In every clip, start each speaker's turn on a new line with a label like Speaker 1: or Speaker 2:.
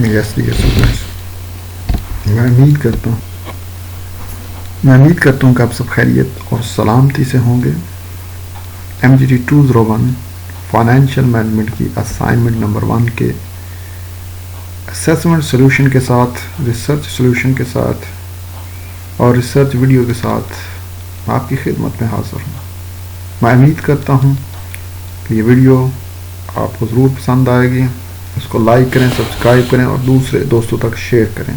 Speaker 1: Yes dear students, मैं उम्मीद करता हूँ कि आप सब खैरियत और सलामती से होंगे। MGT 201 फाइनेंशियल मैनेजमेंट की असाइनमेंट नंबर 1 के असेसमेंट सोल्यूशन के साथ, रिसर्च सोल्यूशन के साथ और रिसर्च वीडियो के साथ आपकी खिदमत में हाजिर हूँ। मैं उम्मीद करता हूँ कि ये वीडियो आपको ज़रूर पसंद आएगी। उसको लाइक करें, सब्सक्राइब करें और दूसरे दोस्तों तक शेयर करें।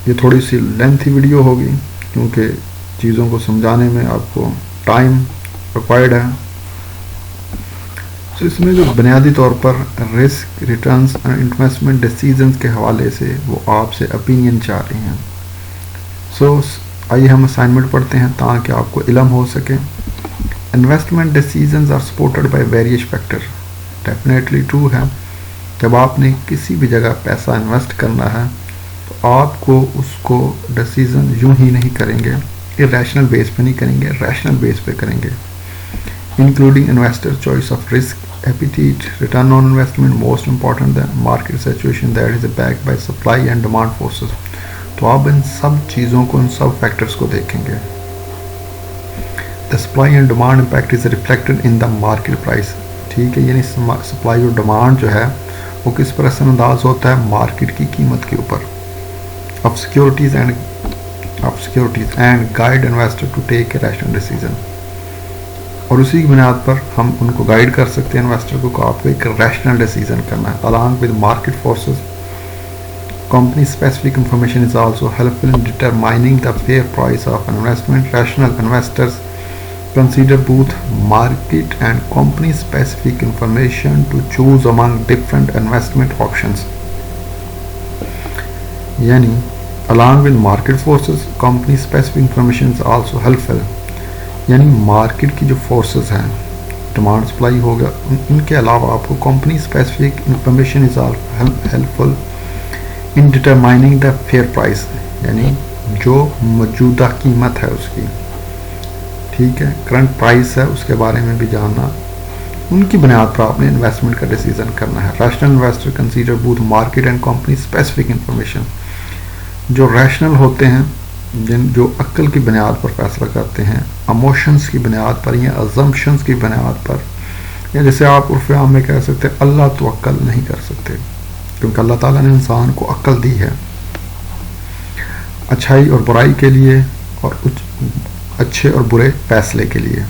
Speaker 1: ये थोड़ी सी लेंथी वीडियो होगी क्योंकि चीज़ों को समझाने में आपको टाइम रिक्वायर्ड है। इसमें जो बुनियादी तौर पर रिस्क, रिटर्न्स और इन्वेस्टमेंट डिसीजंस के हवाले से वो आपसे ओपिनियन चाह रही हैं। आइए हम असाइनमेंट पढ़ते हैं ताकि आपको इल्म हो सके। Investment decisions are supported by various factor. Definitely true है। जब आपने किसी भी जगह पैसा इन्वेस्ट करना है तो आपको उसको डिसीजन यूं ही नहीं करेंगे, इरेशनल बेस पे नहीं करेंगे, रैशनल बेस पे करेंगे, including investor choice of risk, appetite, return on investment, most important the market situation that is backed by supply and demand forces. तो आप इन सब चीज़ों को, इन सब फैक्टर्स को देखेंगे। The supply and demand impact is reflected in the market price. ठीक है, यानी सप्लाई और डिमांड जो है वो किस पर असरअंदाज होता है? मार्केट की कीमत के ऊपर। Of securities and guide investor to take a rational decision. और उसी की बुनियाद पर हम उनको गाइड कर सकते हैं इन्वेस्टर को आपको एक रैशनल डिसीजन करना है। Along with market forces, company specific information is also helpful in determining the fair price of an investment. Rational investors consider both market and company specific information to choose among different investment options. यानी along with market forces, company specific information is also helpful. यानी market की जो forces हैं, demand supply होगा, इनके अलावा आपको company specific information is helpful in determining the fair price, यानी जो मौजूदा कीमत है उसकी, ठीक है, करंट प्राइस है, उसके बारे में भी जानना। उनकी बुनियाद पर आपने इन्वेस्टमेंट का डिसीजन करना है। Rational investor consider both market and company specific information. जो रैशनल होते हैं, जो अक्ल की बुनियाद पर फैसला करते हैं, इमोशंस की बुनियाद पर या अजम्पशंस की बुनियाद पर, या जैसे आप उर्फ़े आम में कह सकते हैं अल्लाह तो अक्ल नहीं कर सकते, क्योंकि अल्लाह ताला ने इंसान को अक्ल दी है अच्छाई और बुराई के लिए और अच्छे और बुरे फैसले के लिए।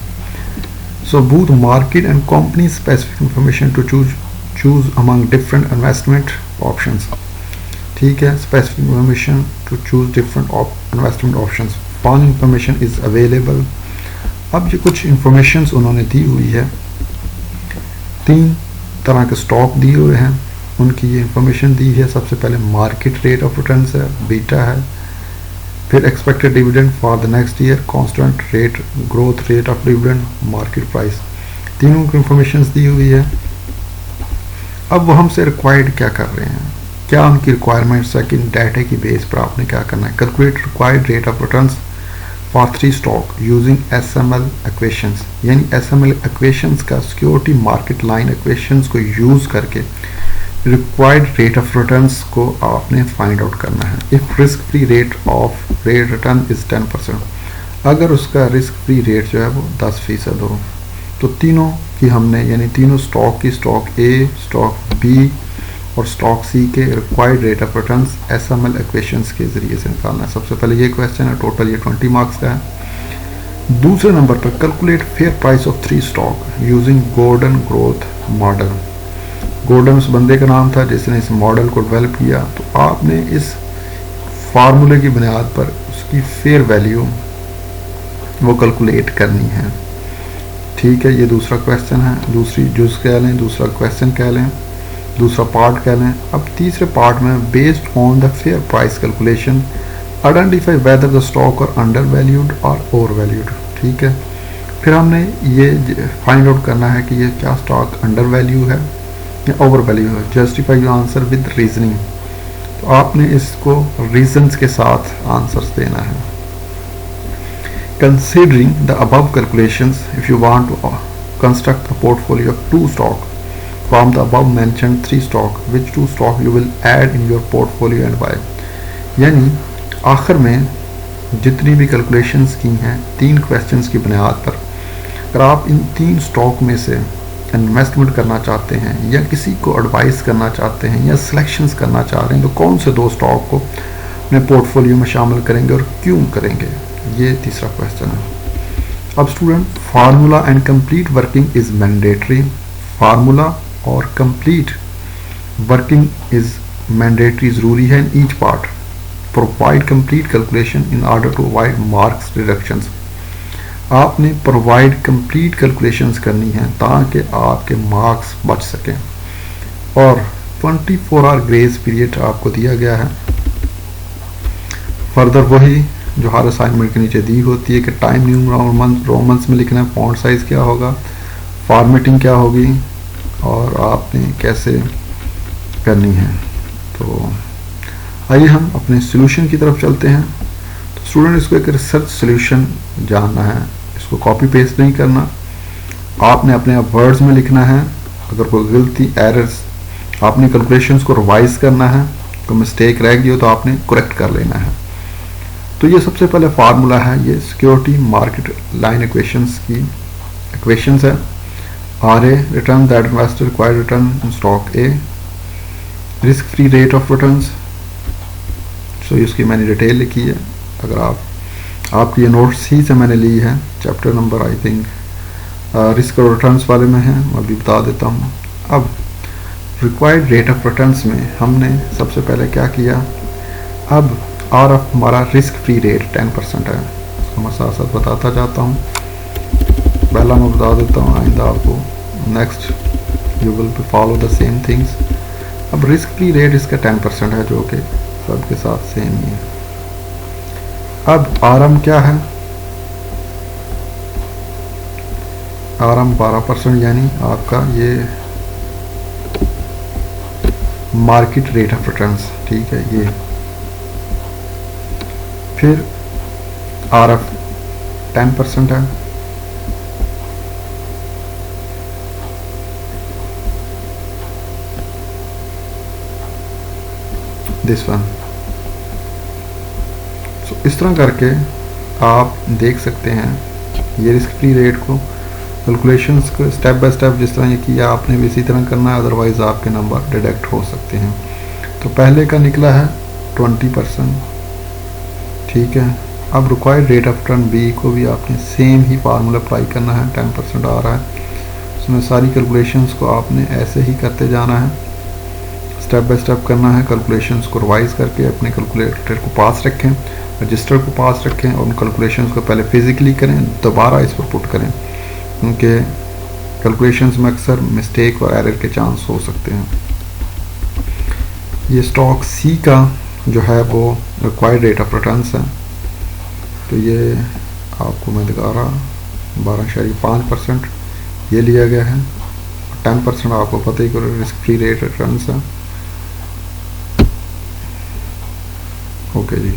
Speaker 1: So both market and company specific information to choose among different investment options. ठीक है, specific information to choose different investment options. Following information is available. अब ये कुछ इंफॉर्मेशन उन्होंने दी हुई है। 3 तरह के स्टॉक दिए हुए हैं, उनकी ये इंफॉर्मेशन दी है। सबसे पहले मार्केट रेट ऑफ रिटर्न है, बीटा है। फिर expected dividend for the next year, constant rate, growth rate of dividend, market price. तीनों की इंफॉर्मेशन दी हुई है। अब वो हमसे रिक्वायर्ड क्या कर रहे हैं, क्या उनकी रिक्वायरमेंट्स है कि डाटा की बेस पर आपने क्या करना है। Calculate required rate of return for 3 stock using SML equations, यानी SML इक्वेशंस का सिक्योरिटी मार्केट लाइन इक्वेशंस को यूज करके रिक्वायर्ड रेट ऑफ रिटर्न्स को आपने फाइंड आउट करना है। If risk free rate of rate return is 10%, अगर उसका रिस्क फ्री रेट जो है वो 10% हो, तो तीनों की हमने, यानी तीनों स्टॉक की, स्टॉक A, स्टॉक B और स्टॉक C के required rate of returns SML equations के जरिए से निकालना है। सबसे पहले ये क्वेश्चन है, टोटल ये 20 मार्क्स का है। दूसरे नंबर पर calculate fair price of 3 stock using Gordon growth model. Gordon उस बंदे का नाम था जिसने इस मॉडल को डेवलप किया। तो आपने इस फार्मूले की बुनियाद पर उसकी फेयर वैल्यू वो कैलकुलेट करनी है। ठीक है, ये दूसरा क्वेश्चन है, दूसरी जुज कह लें, दूसरा क्वेश्चन कह लें, दूसरा पार्ट कह लें। अब तीसरे पार्ट में based on the fair price calculation identify whether the stock और अंडर वैल्यूड और ओवर वैल्यूड। ठीक है, फिर हमने ये फाइंड आउट करना है कि ये क्या स्टॉक अंडर वैल्यू है या ओवर वैल्यू है। Justify your answer with reasoning. तो आपने इसको रीजंस के साथ आंसर्स देना है। Considering the above calculations, if you want to construct a portfolio of 2 stock, from the above mentioned 3 stock, which 2 stock you will add in your portfolio and why? यानी आखिर में जितनी भी कैलकुलेशंस की हैं 3 क्वेश्चंस की बुनियाद पर अगर आप इन 3 स्टॉक में से इन्वेस्टमेंट करना चाहते हैं या किसी को एडवाइस करना चाहते हैं या सिलेक्शंस करना चाह रहे हैं तो कौन से 2 स्टॉक को अपने पोर्टफोलियो में शामिल करेंगे और क्यों करेंगे, ये तीसरा क्वेश्चन है। अब student, formula and complete working is mandatory. Formula और कंप्लीट वर्किंग इज मैंडेटरी, ज़रूरी है in each part. Provide complete calculation in order to avoid marks deductions. आपने प्रोवाइड कंप्लीट कैलकुलेशंस करनी है ताकि आपके मार्क्स बच सकें। और 24 आवर ग्रेस पीरियड आपको दिया गया है। फर्दर वही जो हर असाइनमेंट के नीचे दी होती है कि टाइम न्यू रोमन्स में लिखना है, फॉन्ट साइज़ क्या होगा, फॉर्मेटिंग क्या होगी और आपने कैसे करनी है। तो आइए हम अपने सॉल्यूशन की तरफ चलते हैं। तो स्टूडेंट, इसको एक रिसर्च सॉल्यूशन जानना है, इसको कॉपी पेस्ट नहीं करना, आपने अपने वर्ड्स में लिखना है। अगर कोई गलती एरर्स आपने कैलकुलेशंस को रिवाइज करना है, कोई मिस्टेक रह गई हो तो आपने करेक्ट कर लेना है। तो ये सबसे पहले फार्मूला है, ये सिक्योरिटी मार्केट लाइन इक्वेशंस की इक्वेशंस है। R A return that investor required return in stock A, risk free rate of returns. So इसकी मैंने डिटेल लिखी है। अगर आपकी ये नोट्स ही से मैंने ली है, chapter number I think risk और रिटर्न्स वाले में है, मैं अभी बता देता हूँ। अब रिक्वायर्ड रेट ऑफ रिटर्न्स में हमने सबसे पहले क्या किया, अब आर ऑफ हमारा रिस्क फ्री रेट 10% है, इसको मैं साथ साथ बताता जाता हूँ। पहला मैं बता देता हूँ, आइंदा आपको next you will follow the same things. अब रिस्क फ्री रेट इसका 10% है जो कि सबके साथ सेम ही है। अब आरएम क्या है, आरएम 12% यानी आपका ये मार्केट रेट ऑफ रिटर्न्स, ठीक है। ये फिर आर एफ 10% है, दिस वन। सो इस तरह करके आप देख सकते हैं ये रिस्क फ्री रेट को कैलकुलेशंस को स्टेप बाय स्टेप जिस तरह ये किया आपने भी इसी तरह करना है, अदरवाइज आपके नंबर डिडक्ट हो सकते हैं। तो पहले का निकला है 20%, ठीक है। अब required rate of return B को भी आपने सेम ही फार्मूला अप्लाई करना है, 10% आ रहा है। उसमें सारी कैलकुलेशंस को आपने ऐसे ही करते जाना है, स्टेप बाय स्टेप करना है। कैलकुलेशंस को रिवाइज करके अपने कैलकुलेटर को पास रखें, रजिस्टर को पास रखें और उन कैलकुलेशंस को पहले फिजिकली करें, दोबारा इस पर पुट करें, क्योंकि कैलकुलेशंस में अक्सर मिस्टेक और एरर के चांस हो सकते हैं। ये स्टॉक सी का जो है वो रिक्वायर्ड रेट ऑफ रिटर्न्स है, तो ये आपको मैं दिखा रहा 12.5% ये लिया गया है। 10% आपको पता ही करो रिस्क फ्री रेट रिटर्न्स है। ओके जी,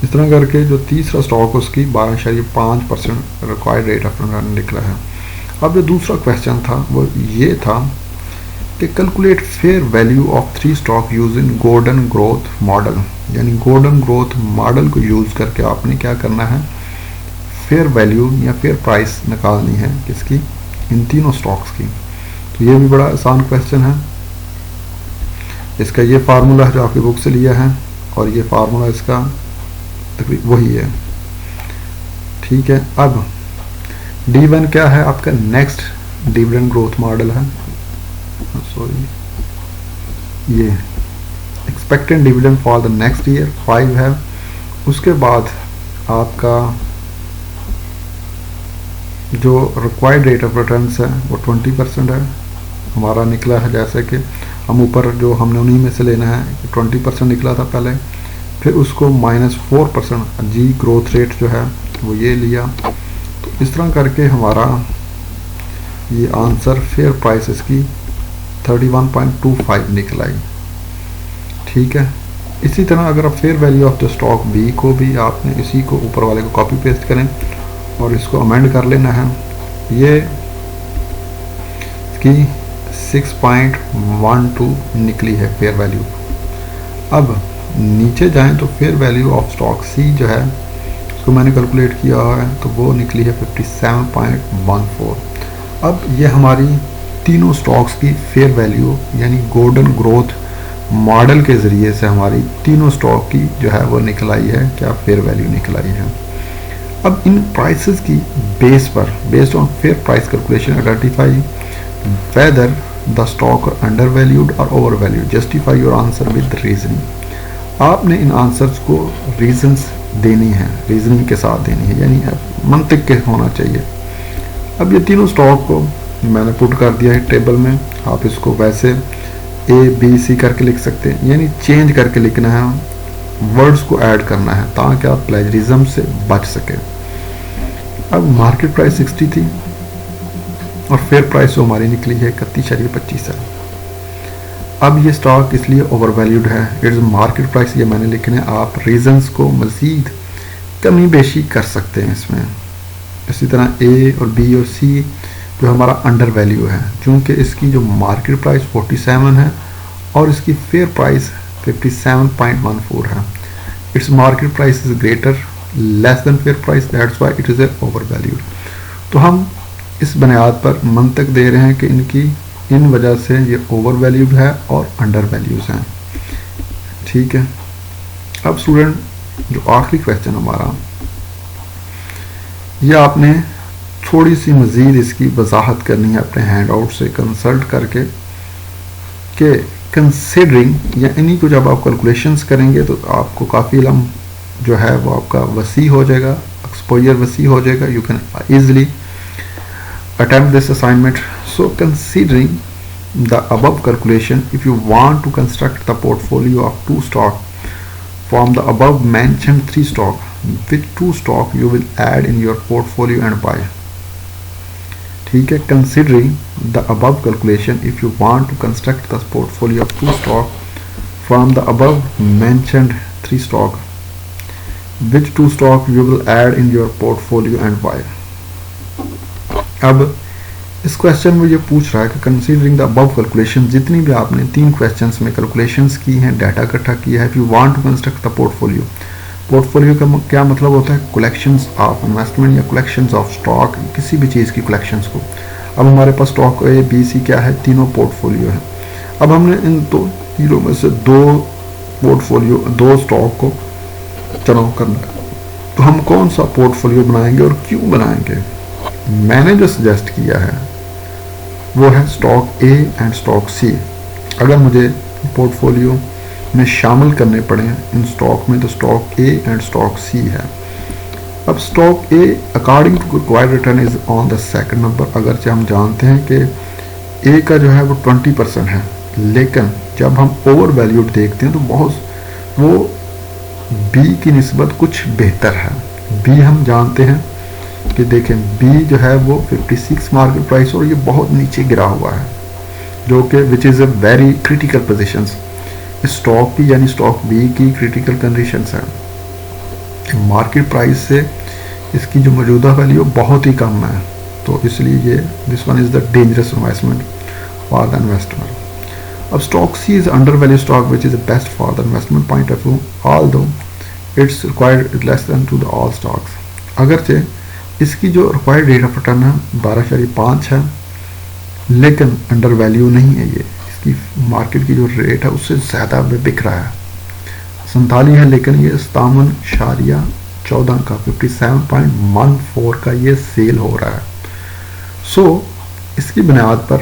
Speaker 1: इस तरह करके जो तीसरा स्टॉक उसकी 12.5% रिक्वायर्ड रेट ऑफ रिटर्न निकला है। अब जो दूसरा क्वेश्चन था वो ये था कि calculate fair value of 3 stock use in golden growth model, यानी गोल्डन ग्रोथ मॉडल को यूज़ करके आपने क्या करना है, फेयर वैल्यू या फेयर प्राइस निकालनी है किसकी, इन तीनों स्टॉक्स की। तो ये भी बड़ा आसान क्वेश्चन है। इसका ये फार्मूला है जो आपकी बुक से लिया है और ये फार्मूला इसका तकरीबन वही है, ठीक है। अब D1 क्या है, आपका नेक्स्ट डिविडेंड ग्रोथ मॉडल है, सॉरी ये expected dividend for the next year 5 है। उसके बाद आपका जो रिक्वायर्ड रेट ऑफ रिटर्न्स है वो 20% है हमारा निकला है। जैसे कि हम ऊपर जो हमने उन्हीं में से लेना है, 20% निकला था पहले, फिर उसको -4% जी ग्रोथ रेट जो है वो ये लिया। तो इस तरह करके हमारा ये आंसर फेयर प्राइसेस की 31.25 निकल आई, ठीक है। इसी तरह अगर आप fair value of the stock B को भी आपने इसी को ऊपर वाले को कॉपी पेस्ट करें और इसको अमेंड कर लेना है। ये इसकी 6.12 निकली है फेयर वैल्यू। अब नीचे जाएं तो फेयर वैल्यू ऑफ स्टॉक सी जो है उसको मैंने कैलकुलेट किया है तो वो निकली है 57.14। अब ये हमारी तीनों स्टॉक्स की फेयर वैल्यू यानी गोल्डन ग्रोथ मॉडल के ज़रिए से हमारी तीनों स्टॉक की जो है वो निकल आई है, क्या फेयर वैल्यू निकल आई है। अब इन प्राइसेस की बेस पर based on fair price calculation identify whether the stock are under valued और over valued, justify your answer with reasoning. आपने इन आंसर्स को रीजंस देनी है, रीजनिंग के साथ देनी है, यानी मंतिक के होना चाहिए। अब ये तीनों स्टॉक को मैंने पुट कर दिया है टेबल में, आप इसको वैसे ए बी सी करके लिख सकते हैं, यानी चेंज करके लिखना है, वर्ड्स को ऐड करना है ताकि आप प्लेजरिज्म से बच सकें। अब मार्केट प्राइस 60 थी और फेयर प्राइस जो हमारी निकली है 31.25 है। अब ये स्टॉक इसलिए ओवर वैल्यूड है, इट्स मार्केट प्राइस ये मैंने लिखने, आप रीजंस को मज़ीद कमी बेशी कर सकते हैं इसमें। इसी तरह ए और बी और सी जो हमारा अंडर वैल्यू है, चूँकि इसकी जो मार्केट प्राइस 47 है और इसकी फेयर प्राइस 57.14 है, its market price is greater less than fair price, that's why it is a over valued. तो हम इस बुनियाद पर मंतक दे रहे हैं कि इनकी इन वजह से ये ओवर वैल्यूड है और अंडर वैल्यूज हैं। ठीक है। अब स्टूडेंट जो आखिरी क्वेश्चन हमारा, ये आपने थोड़ी सी मज़ीद इसकी वजाहत करनी है अपने हैंड आउट से कंसल्ट करके कि कंसिडरिंग, या इन्हीं को जब आप कैलकुलेशंस करेंगे तो आपको काफ़ी इल्म जो है वो आपका वसी हो जाएगा, एक्सपोजर वसी हो जाएगा, you can easily attempt this assignment. So considering the above calculation, if you want to construct the portfolio of 2 stock from the above mentioned 3 stock, which 2 stock you will add in your portfolio and buy? ठीक है, considering the above calculation, if you want to construct the portfolio of 2 stock from the above mentioned 3 stock, which 2 stock you will add in your portfolio and buy? अब इस question में ये पूछ रहा है कि कंसीडरिंग द अबव कैलकुलेशन, जितनी भी आपने 3 क्वेश्चंस में कैलकुलेशंस की हैं, डाटा इकट्ठा किया है, if you want to construct the portfolio, portfolio का क्या मतलब होता है, कलेक्शंस ऑफ इन्वेस्टमेंट या कलेक्शंस ऑफ स्टॉक, किसी भी चीज़ की कलेक्शंस को। अब हमारे पास स्टॉक ए बी सी क्या है, तीनों पोर्टफोलियो है। अब हमने इन दो तीनों में से 2 स्टॉक को चुनाव करना है, तो हम कौन सा पोर्टफोलियो बनाएंगे और क्यों बनाएंगे। मैंने जो सजेस्ट किया है वो है स्टॉक ए एंड स्टॉक सी। अगर मुझे पोर्टफोलियो में शामिल करने पड़े इन स्टॉक में तो stock A and stock C है। अब stock A according to required return is on the second number, अगरचे हम जानते हैं कि ए का जो है वो 20% है, लेकिन जब हम ओवर वैल्यूड देखते हैं तो बहुत वो बी की निस्बत कुछ बेहतर है। बी हम जानते हैं कि देखें बी जो है वो 56 मार्केट प्राइस और ये बहुत नीचे गिरा हुआ है, जो कि which is a very critical positions. Stock की यानी स्टॉक बी की क्रिटिकल कंडीशंस है, मार्केट प्राइस से इसकी जो मौजूदा वैल्यू बहुत ही कम है, तो इसलिए ये this one is the dangerous investment for the investor. अब stock C is under value stock which is best for the investment point of view, although it's required less than to the all stocks. अगरचे इसकी जो required rate of return है 12.5 है, लेकिन under value नहीं है, ये इसकी मार्केट की जो रेट है उससे ज़्यादा में बिक रहा है, 47 है, लेकिन ये 57.14 का 57.14 का ये सेल हो रहा है। सो इसकी बुनियाद पर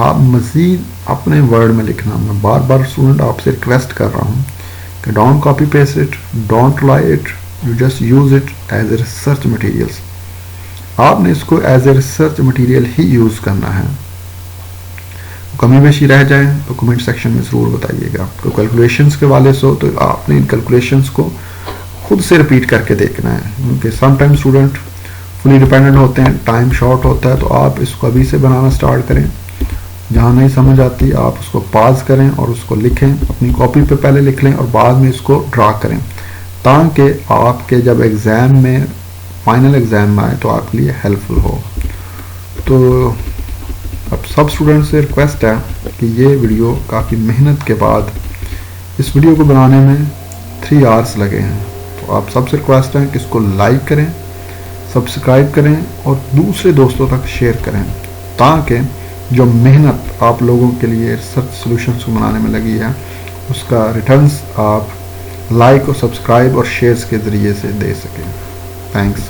Speaker 1: आप मज़ीद अपने वर्ड में लिखना। मैं बार बार स्टूडेंट आपसे रिक्वेस्ट कर रहा हूँ कि don't copy paste it, don't lie it, you just use it as a research materials। आपने इसको एज ए रिसर्च मटेरियल ही यूज़ करना है। कमी बेशी रह जाए तो कमेंट सेक्शन में ज़रूर बताइएगा। तो कैलकुलेशंस के वाले से तो आपने इन कैलकुलेशंस को खुद से रिपीट करके देखना है, क्योंकि समटाइम स्टूडेंट फुली डिपेंडेंट होते हैं, टाइम शॉर्ट होता है, तो आप इसको अभी से बनाना स्टार्ट करें। जहाँ नहीं समझ आती आप उसको पॉज करें और उसको लिखें, अपनी कॉपी पे पहले लिख लें और बाद में इसको ड्रा करें, ताकि आपके जब एग्ज़ाम में फाइनल एग्ज़ाम में आए तो आपके लिए हेल्पफुल हो। तो अब सब स्टूडेंट्स से रिक्वेस्ट है कि ये वीडियो काफ़ी मेहनत के बाद इस वीडियो को बनाने में 3 आवर्स लगे हैं, तो आप सबसे रिक्वेस्ट है कि इसको लाइक करें, सब्सक्राइब करें और दूसरे दोस्तों तक शेयर करें, ताकि जो मेहनत आप लोगों के लिए रिसर्च सॉल्यूशंस को बनाने में लगी है उसका रिटर्न्स आप लाइक और सब्सक्राइब और शेयर्स के ज़रिए से दे सकें। थैंक्स।